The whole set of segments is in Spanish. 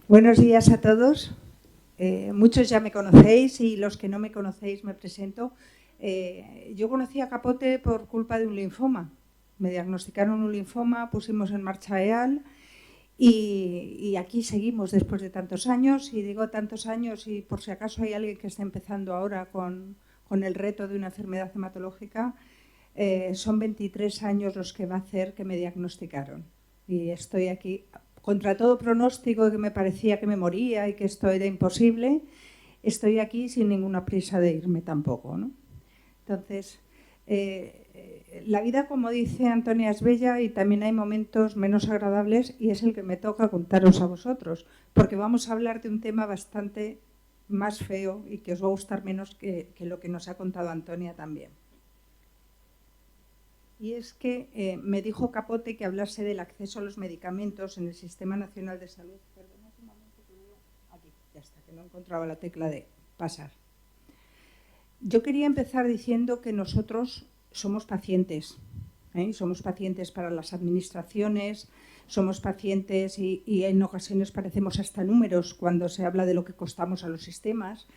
Buenos días a todos. Muchos ya me conocéis y los que no me conocéis me presento. Yo conocí a Capote por culpa de un linfoma. Me diagnosticaron un linfoma, pusimos en marcha EAL y aquí seguimos después de tantos años. Y digo tantos años y por si acaso hay alguien que está empezando ahora con el reto de una enfermedad hematológica, son 23 años los que va a hacer que me diagnosticaron. Y estoy aquí contra todo pronóstico, que me parecía que me moría y que esto era imposible. Estoy aquí sin ninguna prisa de irme tampoco, ¿no? Entonces, la vida, como dice Antonia, es bella y también hay momentos menos agradables y es el que me toca contaros a vosotros, porque vamos a hablar de un tema bastante más feo y que os va a gustar menos que lo que nos ha contado Antonia también. Y es que me dijo Capote que hablase del acceso a los medicamentos en el Sistema Nacional de Salud. Perdona un momento que veo aquí, ya está, que no encontraba la tecla de pasar. Yo quería empezar diciendo que nosotros somos pacientes, somos pacientes para las administraciones, somos pacientes y en ocasiones parecemos hasta números cuando se habla de lo que costamos a los sistemas,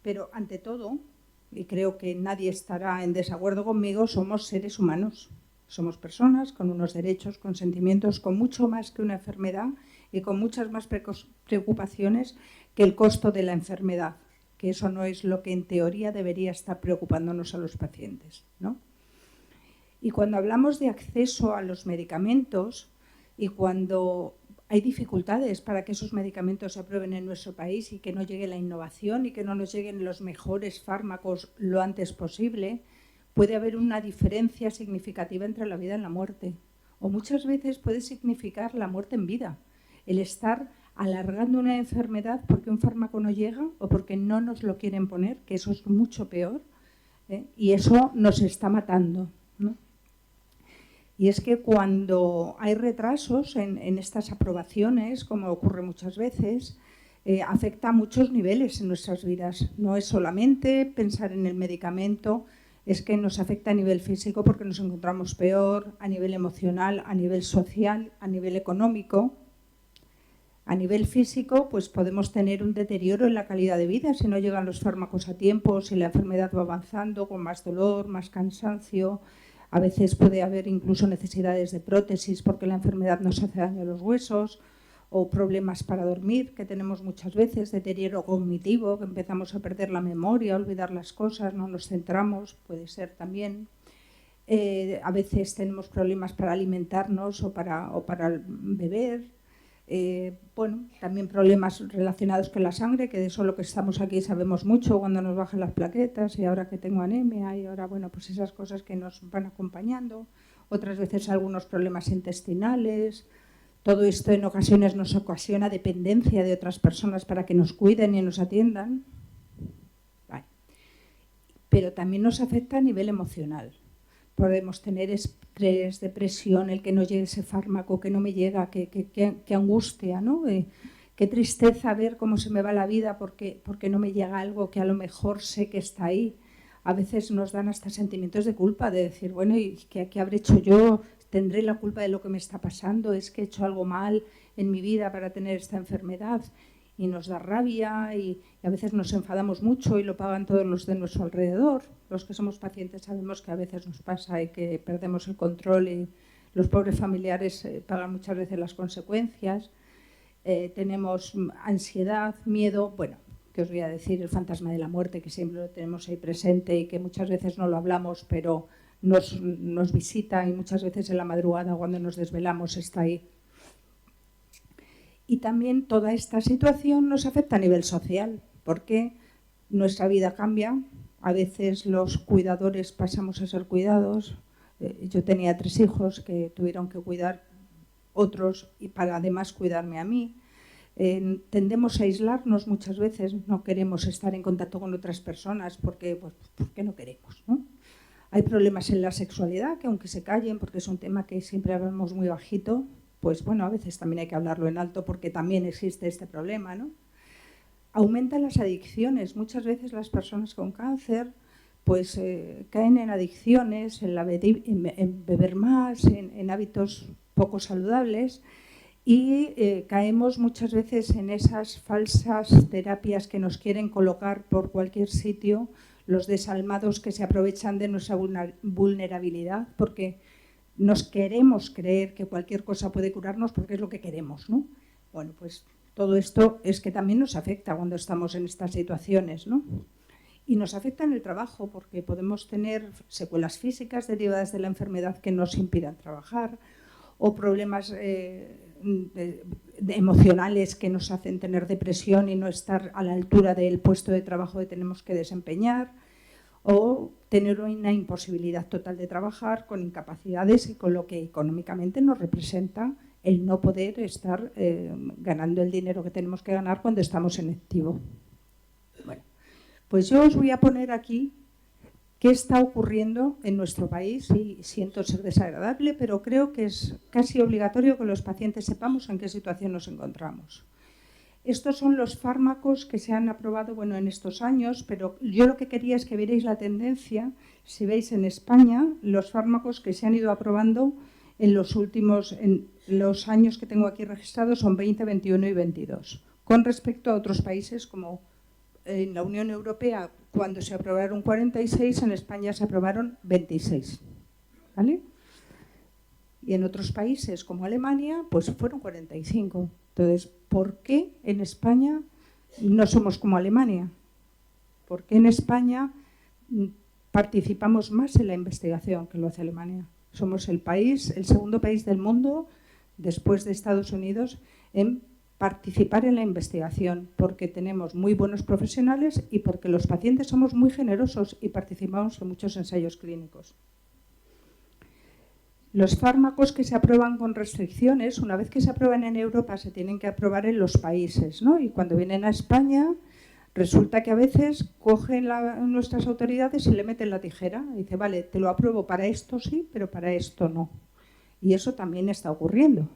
pero ante todo, y creo que nadie estará en desacuerdo conmigo, somos seres humanos. Somos personas con unos derechos, con sentimientos, con mucho más que una enfermedad y con muchas más preocupaciones que el costo de la enfermedad, que eso no es lo que en teoría debería estar preocupándonos a los pacientes, ¿no? Y cuando hablamos de acceso a los medicamentos y cuando hay dificultades para que esos medicamentos se aprueben en nuestro país y que no llegue la innovación y que no nos lleguen los mejores fármacos lo antes posible, puede haber una diferencia significativa entre la vida y la muerte. O muchas veces puede significar la muerte en vida, el estar alargando una enfermedad porque un fármaco no llega o porque no nos lo quieren poner, que eso es mucho peor, y eso nos está matando, ¿no? Y es que cuando hay retrasos en estas aprobaciones, como ocurre muchas veces, afecta a muchos niveles en nuestras vidas. No es solamente pensar en el medicamento, es que nos afecta a nivel físico porque nos encontramos peor, a nivel emocional, a nivel social, a nivel económico. A nivel físico, pues podemos tener un deterioro en la calidad de vida si no llegan los fármacos a tiempo, si la enfermedad va avanzando con más dolor, más cansancio. A veces puede haber incluso necesidades de prótesis porque la enfermedad nos hace daño a los huesos, o problemas para dormir, que tenemos muchas veces, deterioro cognitivo, que empezamos a perder la memoria, a olvidar las cosas, no nos centramos, puede ser también. A veces tenemos problemas para alimentarnos o para beber. Bueno, también problemas relacionados con la sangre, que de eso lo que estamos aquí sabemos mucho, cuando nos bajan las plaquetas y ahora que tengo anemia y ahora, bueno, pues esas cosas que nos van acompañando. Otras veces algunos problemas intestinales. Todo esto en ocasiones nos ocasiona dependencia de otras personas para que nos cuiden y nos atiendan. Vale. Pero también nos afecta a nivel emocional. Podemos tener estrés, depresión, el que no llegue ese fármaco, que no me llega, que angustia, ¿no? Qué tristeza ver cómo se me va la vida porque no me llega algo que a lo mejor sé que está ahí. A veces nos dan hasta sentimientos de culpa, de decir, bueno, ¿y qué habré hecho yo? ¿Tendré la culpa de lo que me está pasando? ¿Es que he hecho algo mal en mi vida para tener esta enfermedad? Y nos da rabia y a veces nos enfadamos mucho y lo pagan todos los de nuestro alrededor. Los que somos pacientes sabemos que a veces nos pasa y que perdemos el control y los pobres familiares pagan muchas veces las consecuencias. Tenemos ansiedad, miedo, bueno, que os voy a decir, el fantasma de la muerte, que siempre lo tenemos ahí presente y que muchas veces no lo hablamos, pero nos visita y muchas veces en la madrugada cuando nos desvelamos está ahí. Y también toda esta situación nos afecta a nivel social, porque nuestra vida cambia, a veces los cuidadores pasamos a ser cuidados. Yo tenía 3 hijos que tuvieron que cuidar otros y para además cuidarme a mí. Tendemos a aislarnos muchas veces, no queremos estar en contacto con otras personas porque no queremos, ¿no? Hay problemas en la sexualidad que aunque se callen, porque es un tema que siempre hablamos muy bajito, pues bueno, a veces también hay que hablarlo en alto porque también existe este problema, ¿no? Aumentan las adicciones. Muchas veces las personas con cáncer pues caen en adicciones, en beber más, en hábitos poco saludables y caemos muchas veces en esas falsas terapias que nos quieren colocar por cualquier sitio, los desalmados que se aprovechan de nuestra vulnerabilidad, porque nos queremos creer que cualquier cosa puede curarnos porque es lo que queremos, ¿no? Bueno, pues todo esto es que también nos afecta cuando estamos en estas situaciones, ¿no? Y nos afecta en el trabajo porque podemos tener secuelas físicas derivadas de la enfermedad que nos impidan trabajar, o problemas emocionales que nos hacen tener depresión y no estar a la altura del puesto de trabajo que tenemos que desempeñar, o tener una imposibilidad total de trabajar con incapacidades y con lo que económicamente nos representa el no poder estar ganando el dinero que tenemos que ganar cuando estamos en activo. Bueno, pues yo os voy a poner aquí qué está ocurriendo en nuestro país, y siento ser desagradable, pero creo que es casi obligatorio que los pacientes sepamos en qué situación nos encontramos. Estos son los fármacos que se han aprobado en estos años, pero yo lo que quería es que vierais la tendencia. Si veis en España, los fármacos que se han ido aprobando en los años que tengo aquí registrados son 20, 21 y 22. Con respecto a otros países como en la Unión Europea, cuando se aprobaron 46, en España se aprobaron 26. ¿Vale? Y en otros países como Alemania, pues fueron 45. Entonces, ¿por qué en España no somos como Alemania? ¿Por qué en España participamos más en la investigación que lo hace Alemania? Somos el segundo país del mundo, después de Estados Unidos, en participar en la investigación, porque tenemos muy buenos profesionales y porque los pacientes somos muy generosos y participamos en muchos ensayos clínicos. Los fármacos que se aprueban con restricciones, una vez que se aprueban en Europa, se tienen que aprobar en los países, ¿no? Y cuando vienen a España, resulta que a veces cogen nuestras autoridades y le meten la tijera. Y dice, vale, te lo apruebo para esto sí, pero para esto no. Y eso también está ocurriendo.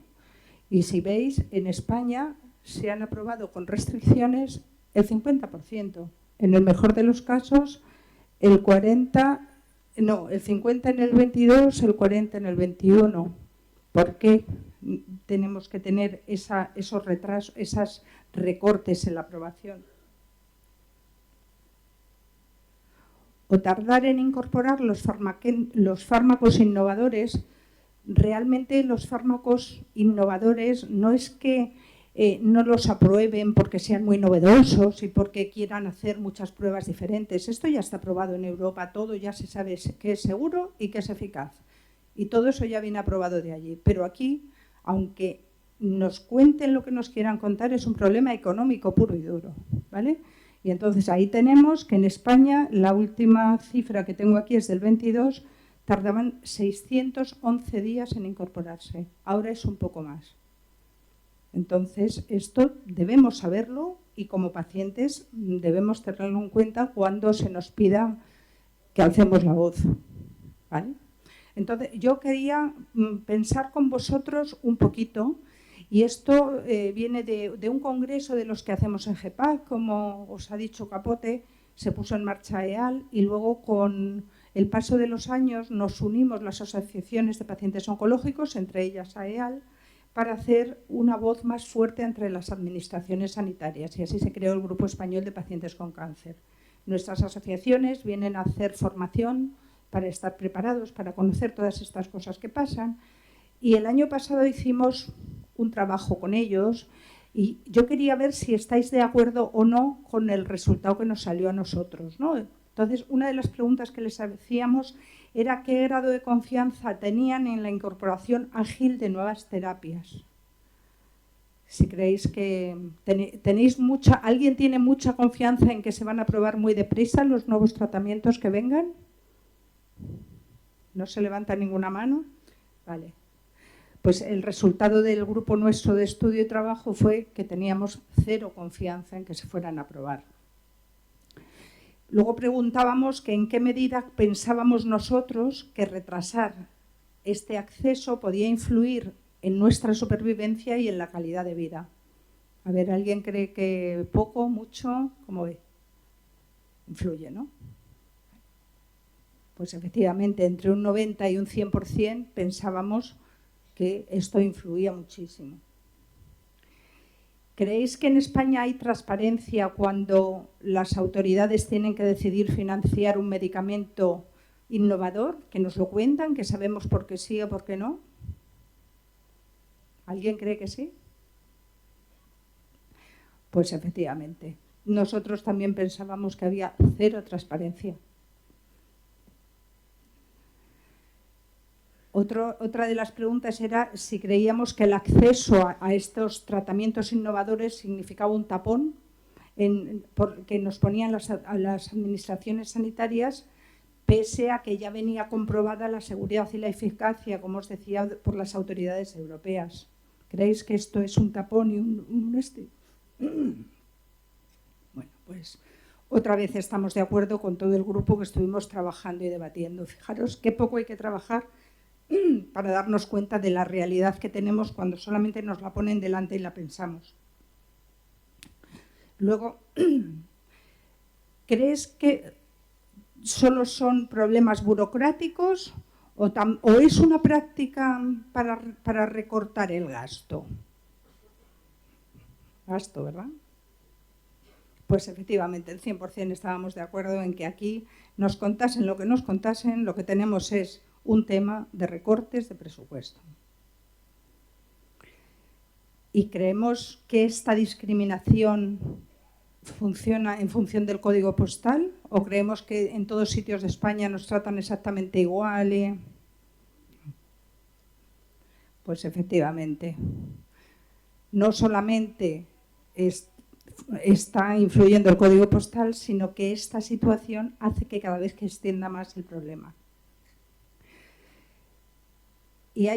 Y si veis, en España se han aprobado con restricciones el 50%. En el mejor de los casos, el 50 en el 22, el 40 en el 21. ¿Por qué tenemos que tener esos retrasos, esos recortes en la aprobación? O tardar en incorporar los fármacos innovadores. Realmente los fármacos innovadores no es que no los aprueben porque sean muy novedosos y porque quieran hacer muchas pruebas diferentes. Esto ya está aprobado en Europa, todo ya se sabe que es seguro y que es eficaz. Y todo eso ya viene aprobado de allí. Pero aquí, aunque nos cuenten lo que nos quieran contar, es un problema económico puro y duro, ¿vale? Y entonces ahí tenemos que en España, la última cifra que tengo aquí es del 22, tardaban 611 días en incorporarse. Ahora es un poco más. Entonces, esto debemos saberlo y como pacientes debemos tenerlo en cuenta cuando se nos pida que alcemos la voz, ¿vale? Entonces, yo quería pensar con vosotros un poquito, y esto viene de un congreso de los que hacemos en GEPAC, como os ha dicho Capote, se puso en marcha EAL y luego con el paso de los años nos unimos las asociaciones de pacientes oncológicos, entre ellas a EAL, para hacer una voz más fuerte entre las administraciones sanitarias, y así se creó el Grupo Español de Pacientes con Cáncer. Nuestras asociaciones vienen a hacer formación para estar preparados, para conocer todas estas cosas que pasan, y el año pasado hicimos un trabajo con ellos y yo quería ver si estáis de acuerdo o no con el resultado que nos salió a nosotros, ¿no? Entonces, una de las preguntas que les hacíamos era qué grado de confianza tenían en la incorporación ágil de nuevas terapias. Si creéis que ¿alguien tiene mucha confianza en que se van a aprobar muy deprisa los nuevos tratamientos que vengan? ¿No se levanta ninguna mano? Vale. Pues el resultado del grupo nuestro de estudio y trabajo fue que teníamos cero confianza en que se fueran a aprobar. Luego preguntábamos que en qué medida pensábamos nosotros que retrasar este acceso podía influir en nuestra supervivencia y en la calidad de vida. A ver, ¿alguien cree que poco, mucho? ¿Cómo ve? Influye, ¿no? Pues efectivamente, entre un 90 y un 100% pensábamos que esto influía muchísimo. ¿Creéis que en España hay transparencia cuando las autoridades tienen que decidir financiar un medicamento innovador? ¿Que nos lo cuentan, que sabemos por qué sí o por qué no? ¿Alguien cree que sí? Pues efectivamente. Nosotros también pensábamos que había cero transparencia. Otra de las preguntas era si creíamos que el acceso a estos tratamientos innovadores significaba un tapón que nos ponían a las administraciones sanitarias, pese a que ya venía comprobada la seguridad y la eficacia, como os decía, por las autoridades europeas. ¿Creéis que esto es un tapón y Bueno, pues otra vez estamos de acuerdo con todo el grupo que estuvimos trabajando y debatiendo. Fijaros qué poco hay que trabajar para darnos cuenta de la realidad que tenemos cuando solamente nos la ponen delante y la pensamos. Luego, ¿crees que solo son problemas burocráticos o es una práctica para recortar el gasto? Gasto, ¿verdad? Pues efectivamente, el 100% estábamos de acuerdo en que aquí nos contasen lo que nos contasen, lo que tenemos es un tema de recortes de presupuesto. Y creemos que esta discriminación funciona en función del código postal, o creemos que en todos sitios de España nos tratan exactamente igual. Pues efectivamente, no solamente está influyendo el código postal, sino que esta situación hace que cada vez que extienda más el problema. Y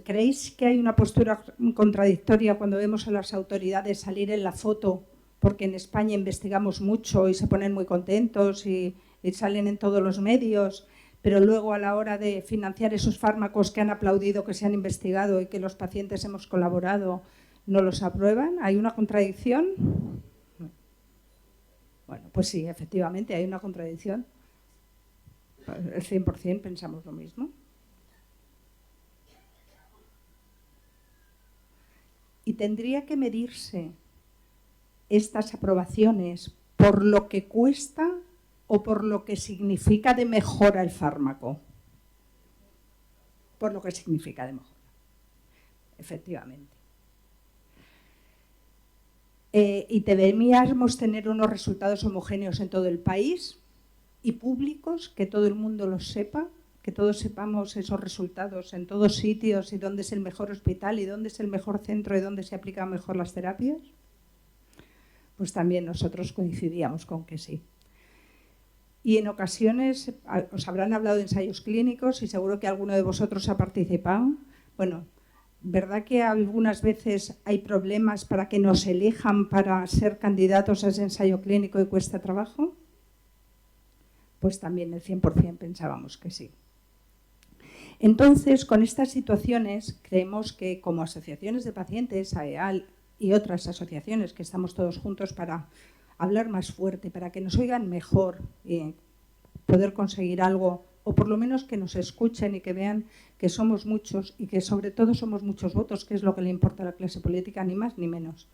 ¿creéis que hay una postura contradictoria cuando vemos a las autoridades salir en la foto? Porque en España investigamos mucho y se ponen muy contentos y salen en todos los medios, pero luego a la hora de financiar esos fármacos que han aplaudido que se han investigado y que los pacientes hemos colaborado, ¿no los aprueban? ¿Hay una contradicción? Bueno, pues sí, efectivamente hay una contradicción. El 100% pensamos lo mismo. Y tendría que medirse estas aprobaciones por lo que cuesta o por lo que significa de mejora el fármaco. Por lo que significa de mejora, efectivamente. Y deberíamos tener unos resultados homogéneos en todo el país y públicos, que todo el mundo los sepa, que todos sepamos esos resultados en todos sitios y dónde es el mejor hospital y dónde es el mejor centro y dónde se aplican mejor las terapias. Pues también nosotros coincidíamos con que sí. Y en ocasiones os habrán hablado de ensayos clínicos y seguro que alguno de vosotros ha participado. Bueno, ¿verdad que algunas veces hay problemas para que nos elijan para ser candidatos a ese ensayo clínico y cuesta trabajo? Pues también el 100% pensábamos que sí. Entonces, con estas situaciones, creemos que como asociaciones de pacientes, AEAL y otras asociaciones que estamos todos juntos para hablar más fuerte, para que nos oigan mejor y poder conseguir algo, o por lo menos que nos escuchen y que vean que somos muchos y que sobre todo somos muchos votos, que es lo que le importa a la clase política, ni más ni menos.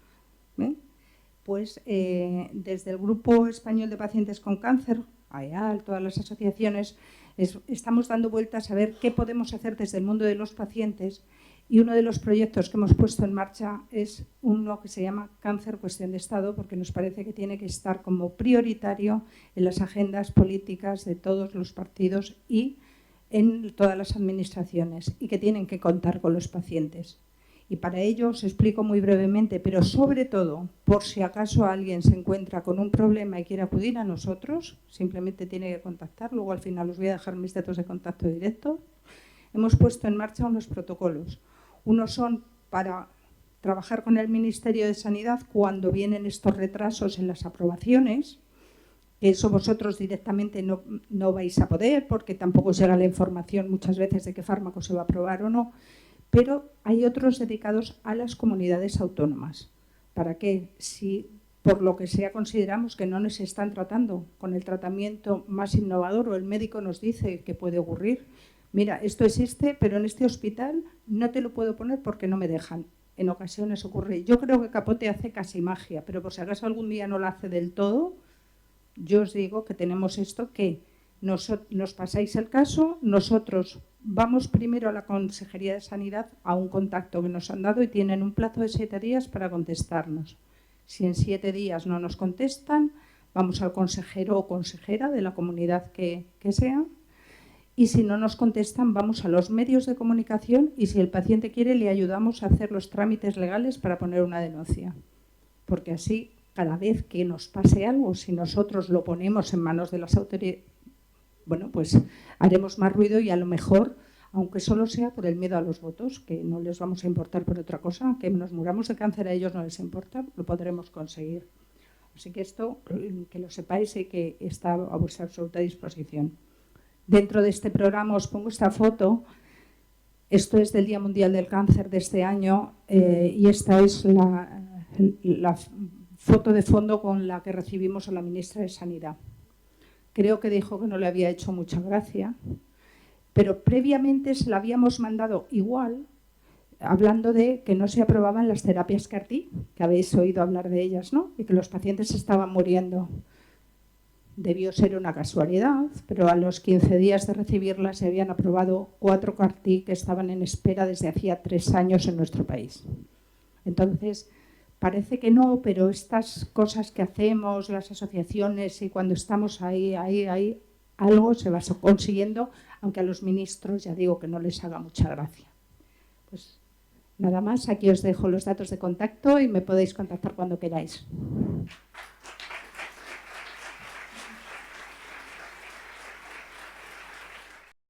Pues desde el Grupo Español de Pacientes con Cáncer, AEAL, todas las asociaciones, estamos dando vueltas a ver qué podemos hacer desde el mundo de los pacientes, y uno de los proyectos que hemos puesto en marcha es uno que se llama Cáncer Cuestión de Estado, porque nos parece que tiene que estar como prioritario en las agendas políticas de todos los partidos y en todas las administraciones, y que tienen que contar con los pacientes. Y para ello os explico muy brevemente, pero sobre todo, por si acaso alguien se encuentra con un problema y quiere acudir a nosotros, simplemente tiene que contactar. Luego al final os voy a dejar mis datos de contacto directo. Hemos puesto en marcha unos protocolos. Unos son para trabajar con el Ministerio de Sanidad cuando vienen estos retrasos en las aprobaciones, que eso vosotros directamente no vais a poder, porque tampoco os llega la información muchas veces de qué fármaco se va a aprobar o no. Pero hay otros dedicados a las comunidades autónomas, para que si por lo que sea consideramos que no nos están tratando con el tratamiento más innovador o el médico nos dice que puede ocurrir, mira, esto existe, pero en este hospital no te lo puedo poner porque no me dejan. en ocasiones ocurre. Yo creo que Capote hace casi magia, pero por si acaso algún día no lo hace del todo, yo os digo que tenemos esto que nos pasáis el caso, nosotros vamos primero a la Consejería de Sanidad a un contacto que nos han dado y tienen un plazo de 7 días para contestarnos. Si en 7 días no nos contestan, vamos al consejero o consejera de la comunidad que sea, y si no nos contestan vamos a los medios de comunicación y si el paciente quiere le ayudamos a hacer los trámites legales para poner una denuncia. Porque así, cada vez que nos pase algo, si nosotros lo ponemos en manos de las autoridades, bueno, pues haremos más ruido y a lo mejor, aunque solo sea por el miedo a los votos, que no les vamos a importar por otra cosa, que nos muramos de cáncer a ellos no les importa, lo podremos conseguir. Así que esto, que lo sepáis y que está a vuestra absoluta disposición. Dentro de este programa os pongo esta foto. Esto es del Día Mundial del Cáncer de este año y esta es la foto de fondo con la que recibimos a la ministra de Sanidad. Creo que dijo que no le había hecho mucha gracia, pero previamente se la habíamos mandado igual, hablando de que no se aprobaban las terapias CAR-T, que habéis oído hablar de ellas, ¿no? Y que los pacientes estaban muriendo. Debió ser una casualidad, pero a los 15 días de recibirlas se habían aprobado 4 CAR-T que estaban en espera desde hacía 3 años en nuestro país. Entonces, parece que no, pero estas cosas que hacemos, las asociaciones, y cuando estamos ahí, algo se va consiguiendo, aunque a los ministros ya digo que no les haga mucha gracia. Pues nada más, aquí os dejo los datos de contacto y me podéis contactar cuando queráis.